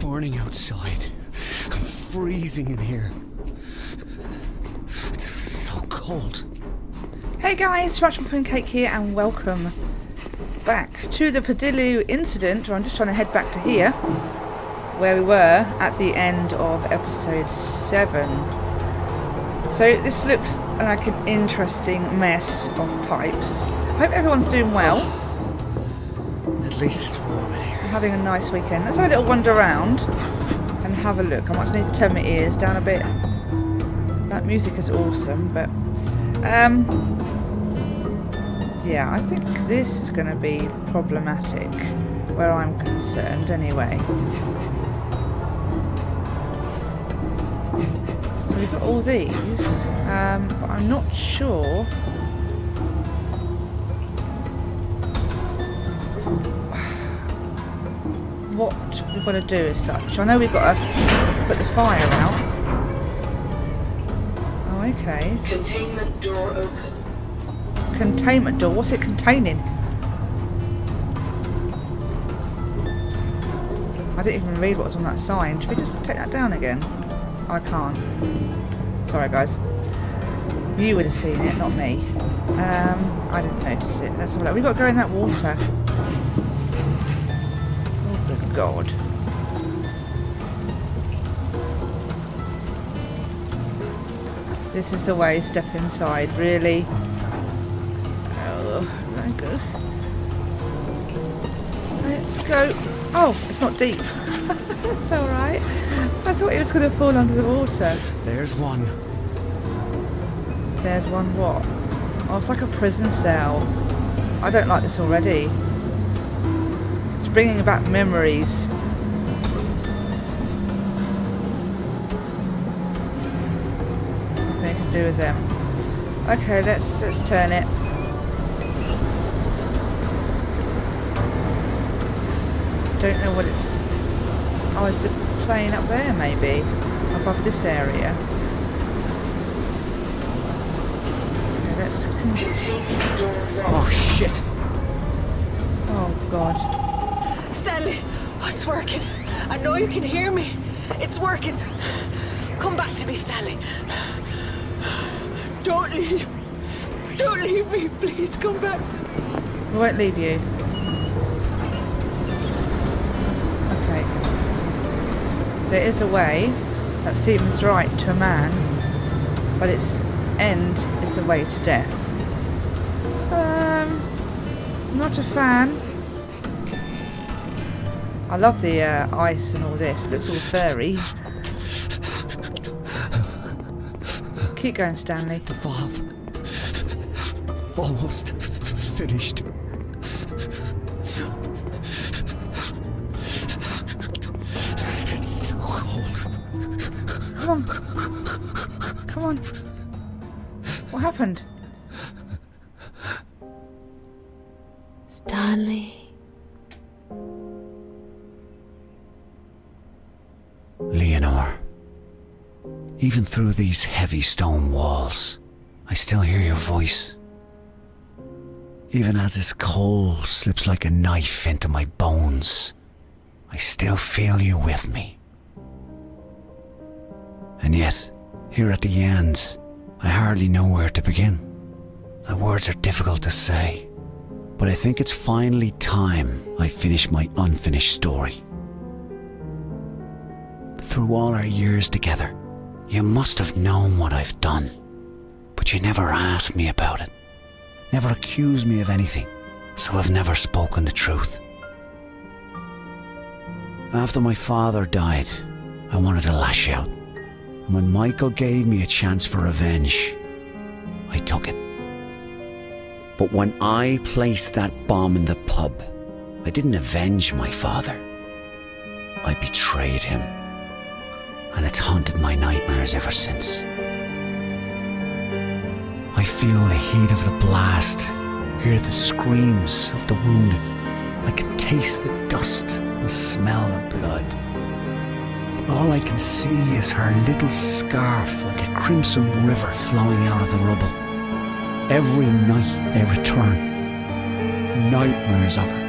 burning outside. I'm freezing in here. It's so cold. Hey guys, Russian Cake here and welcome back to the Fidelio Incident. I'm just trying to head back to here, where we were at the end of episode 7. So this looks like an interesting mess of pipes. I hope everyone's doing well. At least it's warm in here. Having a nice weekend. Let's have a little wander around and have a look. I might need to turn my ears down a bit. That music is awesome, but yeah, I think this is going to be problematic where I'm concerned anyway. So we've got all these, but I'm not sure what we've got to do as such. I know we've got to put the fire out. Oh, okay. Containment door open. Containment door? What's it containing? I didn't even read what was on that sign. Should we just take that down again? I can't. Sorry guys. You would have seen it, not me. I didn't notice it. Let's have a look. We've got to go in that water. Oh good God. This is the way, step inside, really? Let's go. Oh, it's not deep. That's alright. I thought it was going to fall under the water. There's one. There's one what? Oh, it's like a prison cell. I don't like this already. It's bringing back memories. Nothing I can do with them. Okay, let's turn it. Don't know what it's... Oh, is the plane up there maybe? Above this area? Okay, let's... Oh shit! Oh God. Stanley, oh, it's working. I know you can hear me. It's working. Come back to me, Stanley. Don't leave. Don't leave me, please. Come back. We won't leave you. Okay. There is a way that seems right to a man, but its end is the way to death. Not a fan. I love the ice and all this. It looks all furry. Keep going, Stanley. The valve. Almost finished. It's still cold. Come on. Come on. What happened? Stanley. Leonore. Even through these heavy stone walls, I still hear your voice. Even as this cold slips like a knife into my bones, I still feel you with me. And yet, here at the end, I hardly know where to begin. The words are difficult to say, but I think it's finally time I finish my unfinished story. Through all our years together, you must have known what I've done, but you never asked me about it, never accused me of anything, so I've never spoken the truth. After my father died, I wanted to lash out, and when Michael gave me a chance for revenge, I took it. But when I placed that bomb in the pub, I didn't avenge my father. I betrayed him. And it's haunted my nightmares ever since. I feel the heat of the blast, hear the screams of the wounded. I can taste the dust and smell the blood. But all I can see is her little scarf like a crimson river flowing out of the rubble. Every night they return, nightmares of her.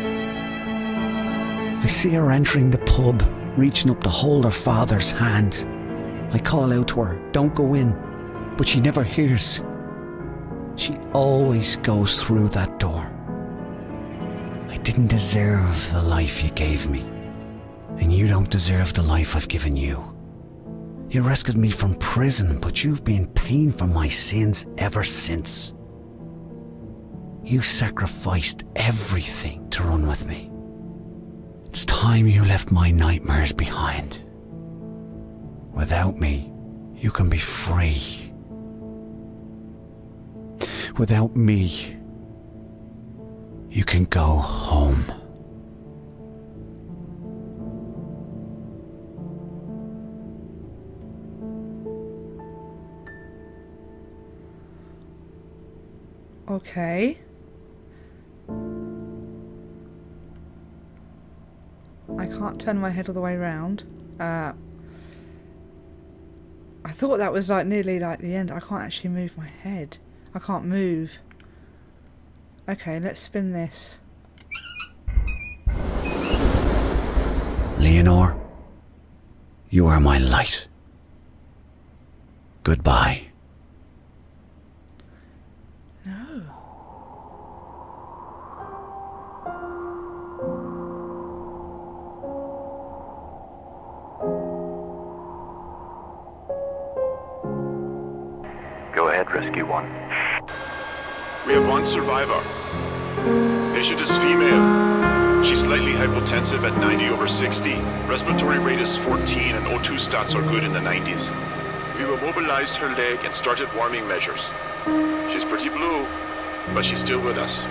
I see her entering the pub, reaching up to hold her father's hand. I call out to her, "Don't go in," but she never hears. She always goes through that door. I didn't deserve the life you gave me, and you don't deserve the life I've given you. You rescued me from prison, but you've been paying for my sins ever since. You sacrificed everything to run with me. It's time you left my nightmares behind. Without me, you can be free. Without me, you can go home. Okay. I can't turn my head all the way around. I thought that was like nearly like the end. I can't actually move my head. I can't move. Okay, let's spin this. Leonore, you are my light. Goodbye. No. Go ahead, Rescue 1. We have one survivor. Patient is female. She's slightly hypotensive at 90/60. Respiratory rate is 14 and O2 stats are good in the 90s. We've immobilized her leg and started warming measures. She's pretty blue, but she's still with us.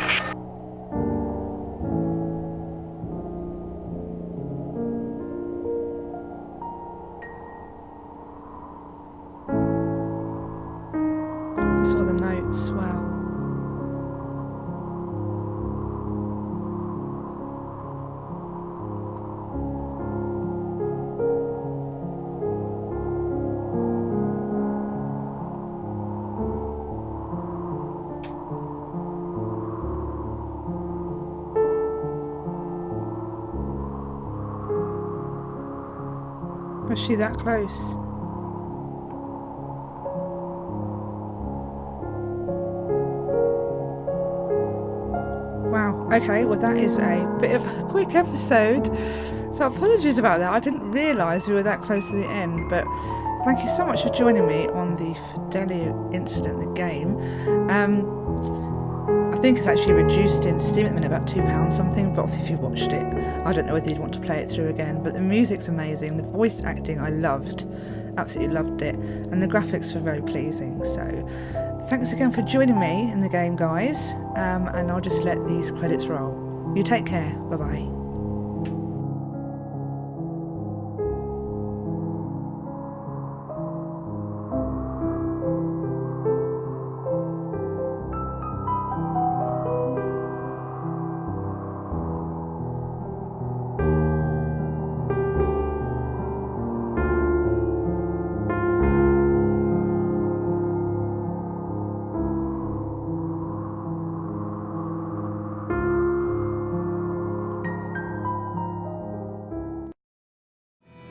I saw the notes. Wow. Was she that close? Wow, okay, well that is a bit of a quick episode, so apologies about that. I didn't realise we were that close to the end, but thank you so much for joining me on the Fidelio Incident, the game. I think it's actually reduced in Steam at the minute, about £2 something, but obviously if you've watched it, I don't know whether you'd want to play it through again, but the music's amazing, the voice acting I loved, absolutely loved it, and the graphics were very pleasing, so thanks again for joining me in the game, guys, and I'll just let these credits roll. You take care, bye-bye.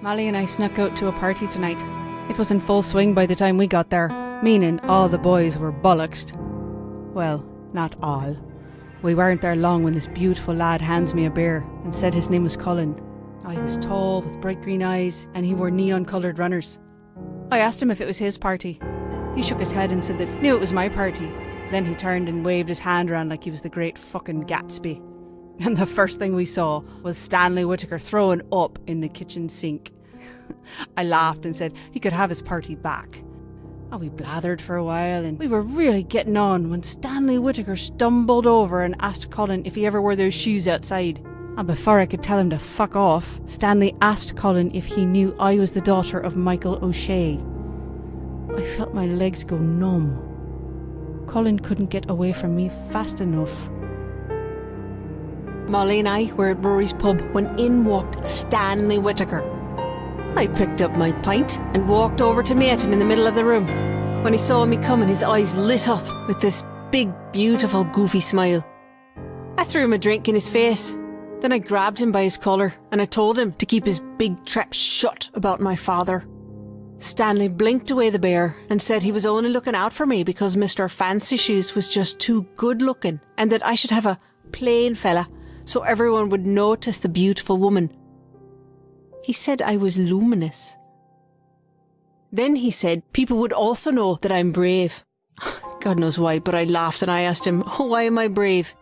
Molly and I snuck out to a party tonight. It was in full swing by the time we got there, meaning all the boys were bollocksed. Well, not all. We weren't there long when this beautiful lad hands me a beer and said his name was Cullen. He was tall with bright green eyes and he wore neon-coloured runners. I asked him if it was his party. He shook his head and said that he knew it was my party. Then he turned and waved his hand around like he was the great fucking Gatsby. And the first thing we saw was Stanley Whittaker throwing up in the kitchen sink. I laughed and said he could have his party back. We blathered for a while and we were really getting on when Stanley Whittaker stumbled over and asked Colin if he ever wore those shoes outside. And before I could tell him to fuck off, Stanley asked Colin if he knew I was the daughter of Michael O'Shea. I felt my legs go numb. Colin couldn't get away from me fast enough. Molly and I were at Rory's pub when in walked Stanley Whittaker. I picked up my pint and walked over to meet him in the middle of the room. When he saw me coming, his eyes lit up with this big, beautiful, goofy smile. I threw him a drink in his face. Then I grabbed him by his collar and I told him to keep his big trap shut about my father. Stanley blinked away the bear and said he was only looking out for me because Mr. Fancy Shoes was just too good looking and that I should have a plain fella so everyone would notice the beautiful woman. He said I was luminous. Then he said people would also know that I'm brave. God knows why, but I laughed and I asked him, "Oh, why am I brave?"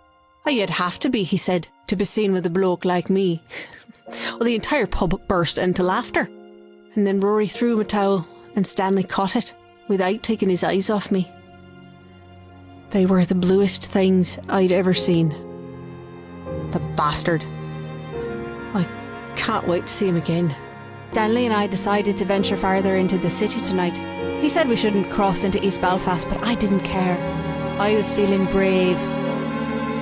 "Oh, you'd have to be," he said, "to be seen with a bloke like me." Well, the entire pub burst into laughter. And then Rory threw him a towel and Stanley caught it without taking his eyes off me. They were the bluest things I'd ever seen. The bastard. I can't wait to see him again. Stanley and I decided to venture farther into the city tonight. He said we shouldn't cross into East Belfast, but I didn't care. I was feeling brave.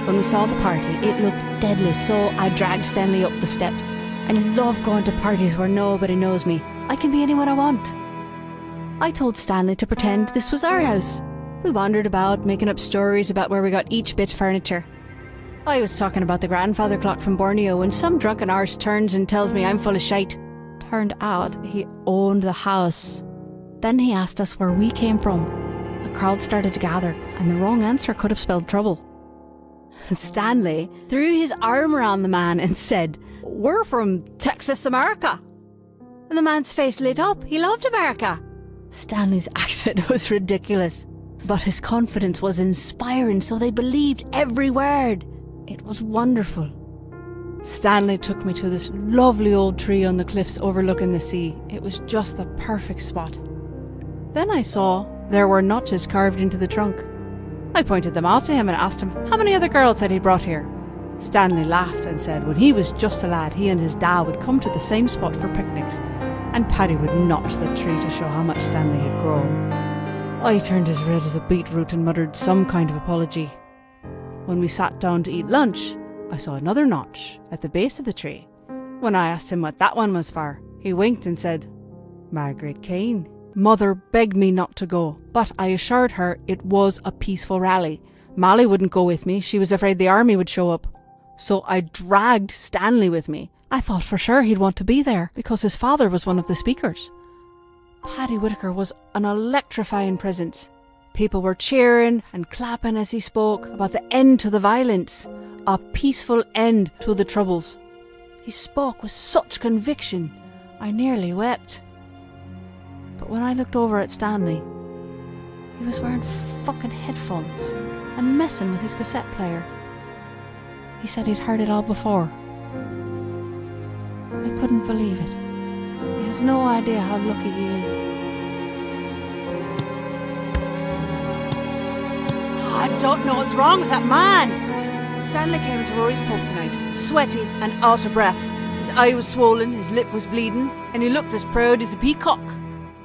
When we saw the party, it looked deadly, so I dragged Stanley up the steps. I love going to parties where nobody knows me. I can be anyone I want. I told Stanley to pretend this was our house. We wandered about, making up stories about where we got each bit of furniture. I was talking about the grandfather clock from Borneo when some drunken arse turns and tells me I'm full of shite. Turned out he owned the house. Then he asked us where we came from. A crowd started to gather, and the wrong answer could have spelled trouble. Stanley threw his arm around the man and said, "We're from Texas, America." And the man's face lit up. He loved America. Stanley's accent was ridiculous, but his confidence was inspiring, so they believed every word. It was wonderful. Stanley took me to this lovely old tree on the cliffs overlooking the sea. It was just the perfect spot. Then I saw there were notches carved into the trunk. I pointed them out to him and asked him how many other girls had he brought here. Stanley laughed and said when he was just a lad, he and his dad would come to the same spot for picnics, and Paddy would notch the tree to show how much Stanley had grown. I turned as red as a beetroot and muttered some kind of apology. When we sat down to eat lunch, I saw another notch at the base of the tree. When I asked him what that one was for, he winked and said, "Margaret Kane." Mother begged me not to go, but I assured her it was a peaceful rally. Molly wouldn't go with me. She was afraid the army would show up. So I dragged Stanley with me. I thought for sure he'd want to be there because his father was one of the speakers. Paddy Whitaker was an electrifying presence. People were cheering and clapping as he spoke about the end to the violence, a peaceful end to the troubles. He spoke with such conviction, I nearly wept. But when I looked over at Stanley, he was wearing fucking headphones and messing with his cassette player. He said he'd heard it all before. I couldn't believe it. He has no idea how lucky he is. I don't know what's wrong with that man. Stanley came into Rory's pub tonight, sweaty and out of breath. His eye was swollen, his lip was bleeding, and he looked as proud as a peacock.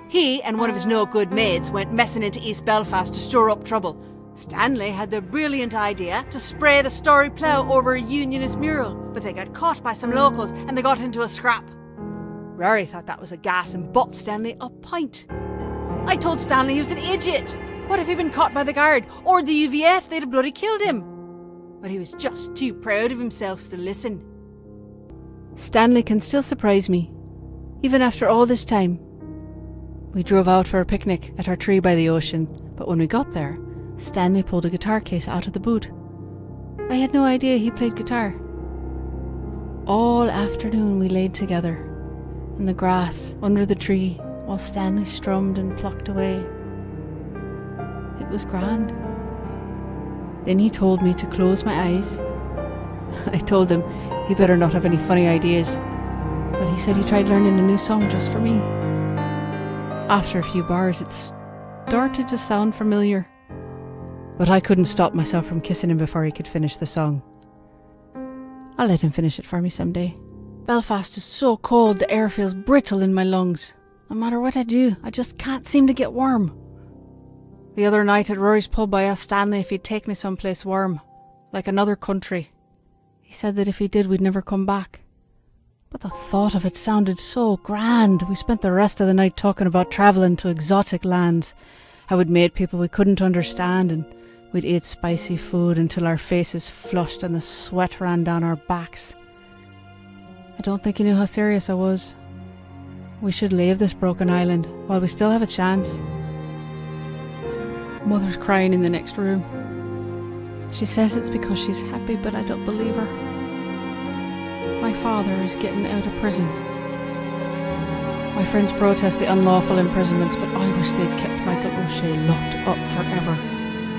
He and one of his no-good mates went messing into East Belfast to stir up trouble. Stanley had the brilliant idea to spray the Story Plough over a Unionist mural, but they got caught by some locals and they got into a scrap. Rory thought that was a gas and bought Stanley a pint. I told Stanley he was an idiot. What if he'd been caught by the guard or the UVF? They'd have bloody killed him. But he was just too proud of himself to listen. Stanley can still surprise me, even after all this time. We drove out for a picnic at our tree by the ocean, but when we got there, Stanley pulled a guitar case out of the boot. I had no idea he played guitar. All afternoon we laid together in the grass under the tree while Stanley strummed and plucked away. It was grand. Then he told me to close my eyes. I told him he better not have any funny ideas, but he said he tried learning a new song just for me. After a few bars, it started to sound familiar, but I couldn't stop myself from kissing him before he could finish the song. I'll let him finish it for me someday. Belfast is so cold, the air feels brittle in my lungs. No matter what I do, I just can't seem to get warm. The other night at Rory's pub, I asked Stanley if he'd take me someplace warm, like another country. He said that if he did, we'd never come back. But the thought of it sounded so grand. We spent the rest of the night talking about travelling to exotic lands, how we'd made people we couldn't understand, and we'd ate spicy food until our faces flushed and the sweat ran down our backs. I don't think he knew how serious I was. We should leave this broken island while we still have a chance. Mother's crying in the next room. She says it's because she's happy, but I don't believe her. My father is getting out of prison. My friends protest the unlawful imprisonments, but I wish they'd kept Michael O'Shea locked up forever.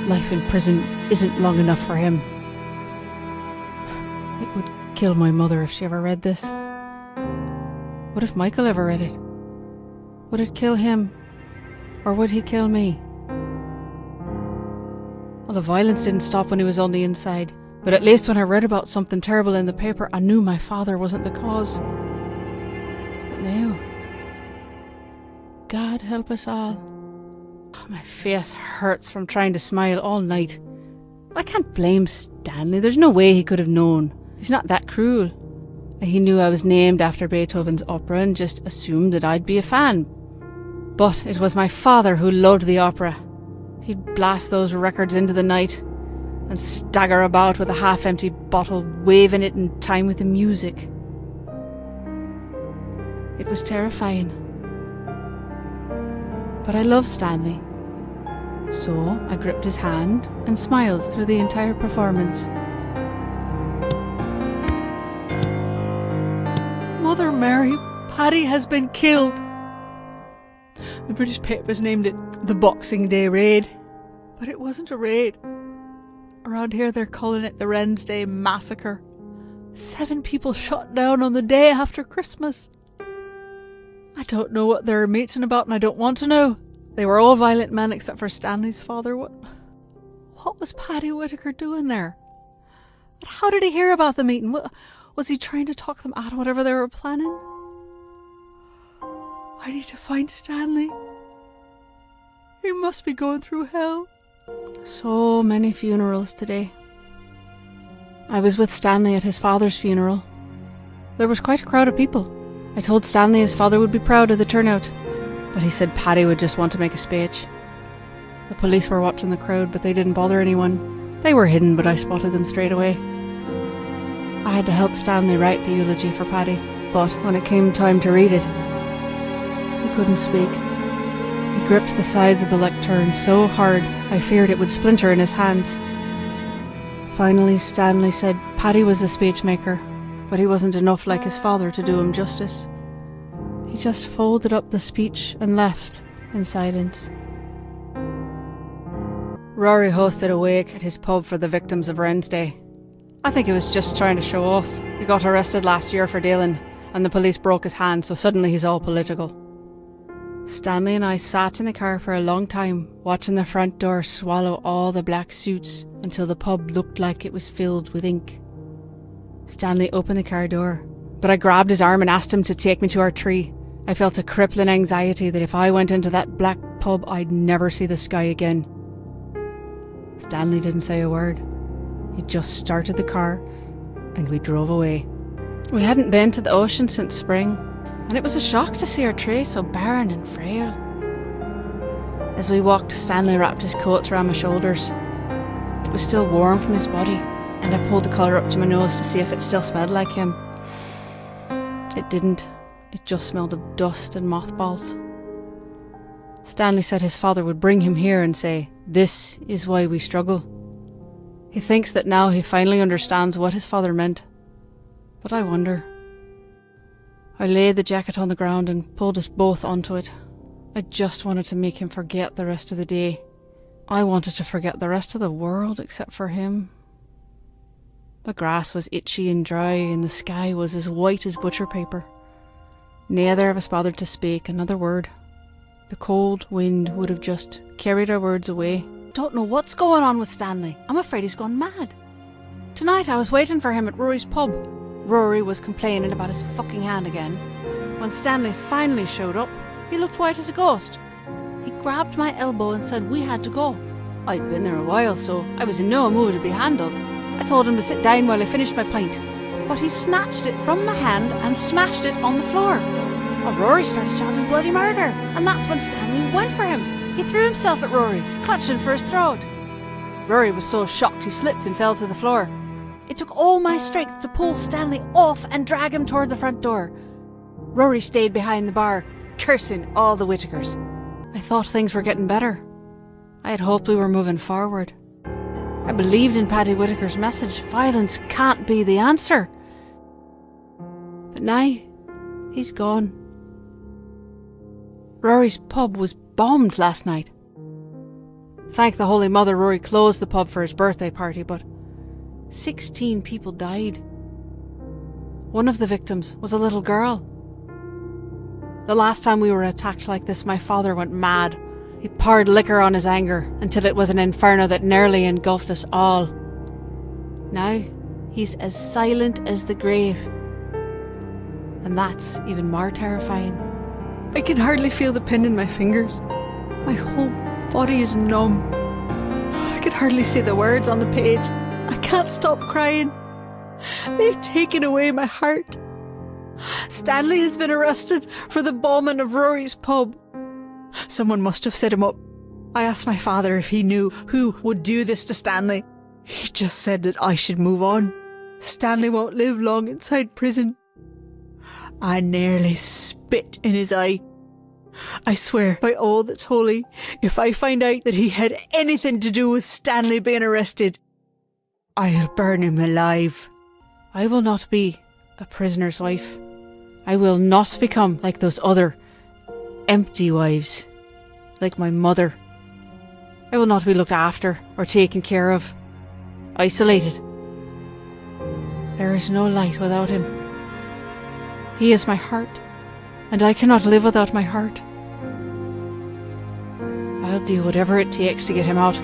Life in prison isn't long enough for him. It would kill my mother if she ever read this. What if Michael ever read it? Would it kill him? Or would he kill me? Well, the violence didn't stop when he was on the inside, but at least when I read about something terrible in the paper, I knew my father wasn't the cause. But now, God help us all. My face hurts from trying to smile all night. I can't blame Stanley. There's no way he could have known. He's not that cruel. He knew I was named after Beethoven's opera and just assumed that I'd be a fan. But it was my father who loved the opera. He'd blast those records into the night and stagger about with a half-empty bottle, waving it in time with the music. It was terrifying. But I loved Stanley. So I gripped his hand and smiled through the entire performance. Mother Mary, Paddy has been killed. The British papers named it the Boxing Day Raid. But it wasn't a raid. Around here they're calling it the Wren's Day Massacre. 7 people shot down on the day after Christmas. I don't know what they're meeting about, and I don't want to know. They were all violent men except for Stanley's father. What was Paddy Whittaker doing there? How did he hear about the meeting? Was he trying to talk them out of whatever they were planning? I need to find Stanley. He must be going through hell. So many funerals today. I was with Stanley at his father's funeral. There was quite a crowd of people. I told Stanley his father would be proud of the turnout, but he said Paddy would just want to make a speech. The police were watching the crowd, but they didn't bother anyone. They were hidden, but I spotted them straight away. I had to help Stanley write the eulogy for Paddy, but when it came time to read it, he couldn't speak. He gripped the sides of the lectern so hard I feared it would splinter in his hands. Finally, Stanley said Paddy was the speechmaker, but he wasn't enough like his father to do him justice. He just folded up the speech and left in silence. Rory hosted a wake at his pub for the victims of Wren's Day. I think he was just trying to show off. He got arrested last year for dealing, and the police broke his hand, so suddenly he's all political. Stanley and I sat in the car for a long time, watching the front door swallow all the black suits until the pub looked like it was filled with ink. Stanley opened the car door, but I grabbed his arm and asked him to take me to our tree. I felt a crippling anxiety that if I went into that black pub, I'd never see the sky again. Stanley didn't say a word. He just started the car, and we drove away. We hadn't been to the ocean since spring, and it was a shock to see our tree so barren and frail. As we walked, Stanley wrapped his coat around my shoulders. It was still warm from his body, and I pulled the collar up to my nose to see if it still smelled like him. It didn't. It just smelled of dust and mothballs. Stanley said his father would bring him here and say, "This is why we struggle." He thinks that now he finally understands what his father meant. But I wonder. I laid the jacket on the ground and pulled us both onto it. I just wanted to make him forget the rest of the day. I wanted to forget the rest of the world except for him. The grass was itchy and dry, and the sky was as white as butcher paper. Neither of us bothered to speak another word. The cold wind would have just carried our words away. Don't know what's going on with Stanley. I'm afraid he's gone mad. Tonight I was waiting for him at Rory's pub. Rory was complaining about his fucking hand again. When Stanley finally showed up, he looked white as a ghost. He grabbed my elbow and said we had to go. I'd been there a while, so I was in no mood to be handled. I told him to sit down while I finished my pint, but he snatched it from my hand and smashed it on the floor. Rory started shouting bloody murder, and that's when Stanley went for him. He threw himself at Rory, clutching for his throat. Rory was so shocked he slipped and fell to the floor. It took all my strength to pull Stanley off and drag him toward the front door. Rory stayed behind the bar, cursing all the Whittakers. I thought things were getting better. I had hoped we were moving forward. I believed in Paddy Whittaker's message. Violence can't be the answer. But now, he's gone. Rory's pub was bombed last night. Thank the Holy Mother, Rory closed the pub for his birthday party, but 16 people died. One of the victims was a little girl. The last time we were attacked like this, my father went mad. He poured liquor on his anger until it was an inferno that nearly engulfed us all. Now, he's as silent as the grave. And that's even more terrifying. I can hardly feel the pin in my fingers. My whole body is numb. I can hardly see the words on the page. I can't stop crying. They've taken away my heart. Stanley has been arrested for the bombing of Rory's pub. Someone must have set him up. I asked my father if he knew who would do this to Stanley. He just said that I should move on. Stanley won't live long inside prison. I nearly spit in his eye. I swear by all that's holy, if I find out that he had anything to do with Stanley being arrested, I'll burn him alive. I will not be a prisoner's wife. I will not become like those other empty wives, like my mother. I will not be looked after or taken care of, isolated. There is no light without him. He is my heart, and I cannot live without my heart. I'll do whatever it takes to get him out.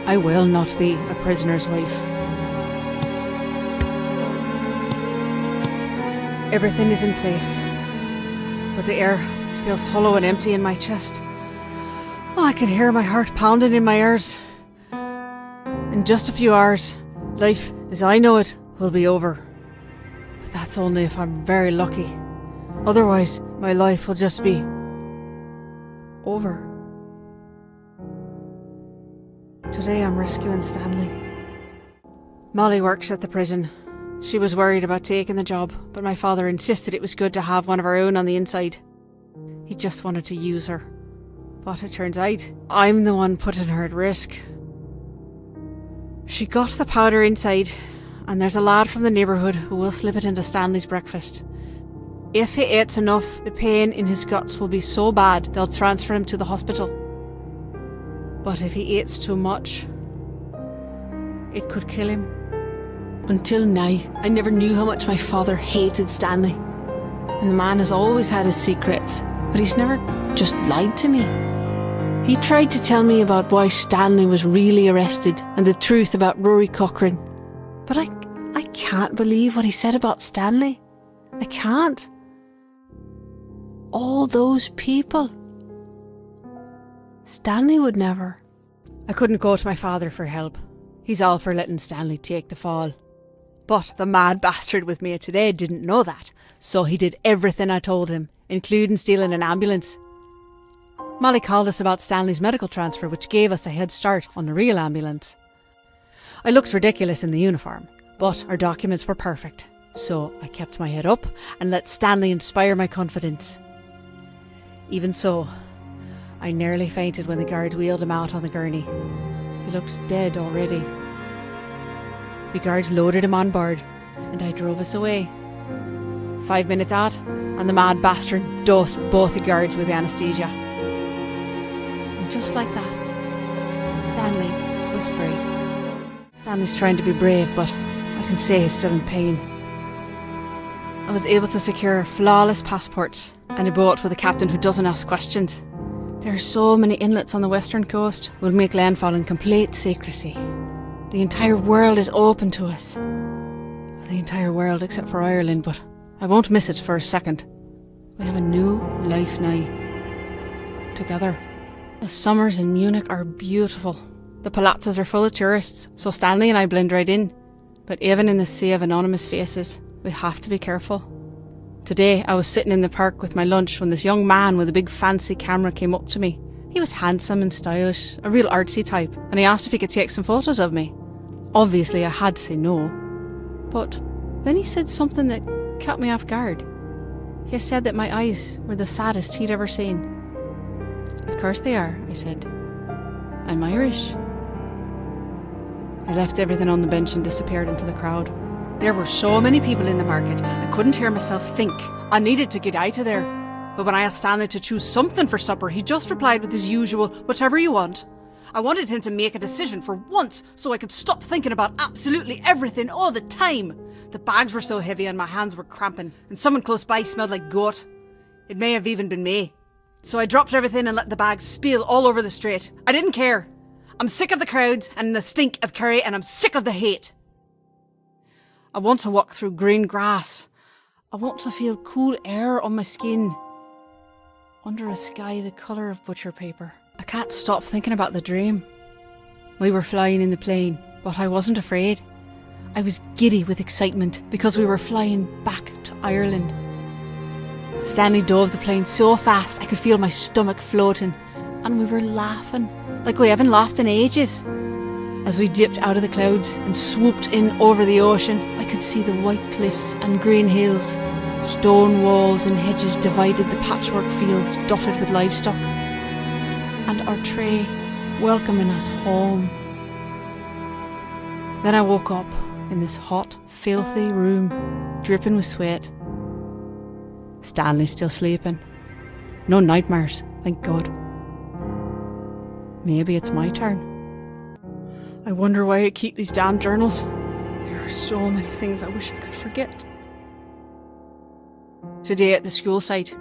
I will not be a prisoner's wife. Everything is in place, but the air feels hollow and empty in my chest. Oh, I can hear my heart pounding in my ears. In just a few hours, life as I know it will be over. But that's only if I'm very lucky. Otherwise, my life will just be over. Today I'm rescuing Stanley. Molly works at the prison. She was worried about taking the job, but my father insisted it was good to have one of our own on the inside. He just wanted to use her. But it turns out, I'm the one putting her at risk. She got the powder inside, and there's a lad from the neighbourhood who will slip it into Stanley's breakfast. If he eats enough, the pain in his guts will be so bad they'll transfer him to the hospital. But if he eats too much, it could kill him. Until now, I never knew how much my father hated Stanley. And the man has always had his secrets, but he's never just lied to me. He tried to tell me about why Stanley was really arrested and the truth about Rory Cochrane. But I can't believe what he said about Stanley. I can't. All those people. Stanley would never. I couldn't go to my father for help. He's all for letting Stanley take the fall. But the mad bastard with me today didn't know that, so he did everything I told him, including stealing an ambulance. Molly called us about Stanley's medical transfer, which gave us a head start on the real ambulance. I looked ridiculous in the uniform, but our documents were perfect, so I kept my head up and let Stanley inspire my confidence. Even so, I nearly fainted when the guards wheeled him out on the gurney. He looked dead already. The guards loaded him on board, and I drove us away. 5 minutes out, and the mad bastard dosed both the guards with anaesthesia. And just like that, Stanley was free. Stanley's trying to be brave, but I can say he's still in pain. I was able to secure flawless passports and a boat with a captain who doesn't ask questions. There are so many inlets on the western coast, we'll make landfall in complete secrecy. The entire world is open to us. The entire world except for Ireland, but I won't miss it for a second. We have a new life now. Together. The summers in Munich are beautiful. The palazzas are full of tourists, so Stanley and I blend right in. But even in the sea of anonymous faces, we have to be careful. Today I was sitting in the park with my lunch when this young man with a big fancy camera came up to me. He was handsome and stylish, a real artsy type, and he asked if he could take some photos of me. Obviously, I had to say no. But then he said something that caught me off guard. He said that my eyes were the saddest he'd ever seen. Of course they are, I said. I'm Irish. I left everything on the bench and disappeared into the crowd. There were so many people in the market, I couldn't hear myself think. I needed to get out of there. But when I asked Stanley to choose something for supper, he just replied with his usual, whatever you want. I wanted him to make a decision for once, so I could stop thinking about absolutely everything all the time. The bags were so heavy and my hands were cramping, and someone close by smelled like goat. It may have even been me. So I dropped everything and let the bags spill all over the street. I didn't care. I'm sick of the crowds and the stink of curry, and I'm sick of the hate. I want to walk through green grass. I want to feel cool air on my skin. Under a sky the colour of butcher paper. I can't stop thinking about the dream. We were flying in the plane, but I wasn't afraid. I was giddy with excitement because we were flying back to Ireland. Stanley dove the plane so fast I could feel my stomach floating, and we were laughing like we haven't laughed in ages. As we dipped out of the clouds and swooped in over the ocean, I could see the white cliffs and green hills. Stone walls and hedges divided the patchwork fields dotted with livestock, and our tray welcoming us home. Then I woke up in this hot, filthy room, dripping with sweat. Stanley's still sleeping. No nightmares, thank God. Maybe it's my turn. I wonder why I keep these damn journals. There are so many things I wish I could forget. Today at the school site,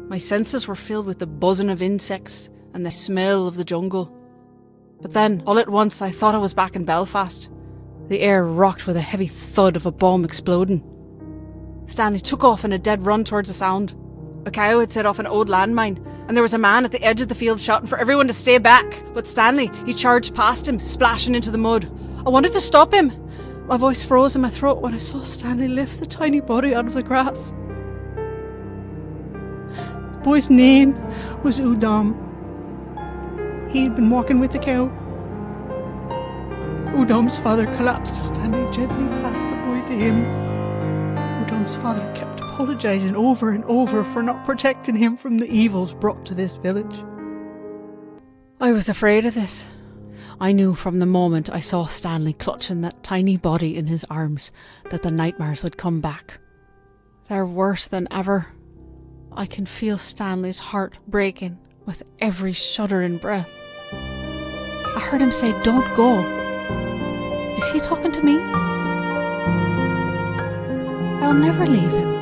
my senses were filled with the buzzing of insects and the smell of the jungle. But then, all at once, I thought I was back in Belfast. The air rocked with a heavy thud of a bomb exploding. Stanley took off in a dead run towards the sound. A cow had set off an old landmine, and there was a man at the edge of the field shouting for everyone to stay back. But Stanley, he charged past him, splashing into the mud. I wanted to stop him. My voice froze in my throat when I saw Stanley lift the tiny body out of the grass. The boy's name was Udom. He had been walking with the cow. Udom's father collapsed as Stanley gently passed the boy to him. Udom's father kept apologising over and over for not protecting him from the evils brought to this village. I was afraid of this. I knew from the moment I saw Stanley clutching that tiny body in his arms that the nightmares would come back. They're worse than ever. I can feel Stanley's heart breaking with every shuddering breath. I heard him say, "Don't go." Is he talking to me? I'll never leave him.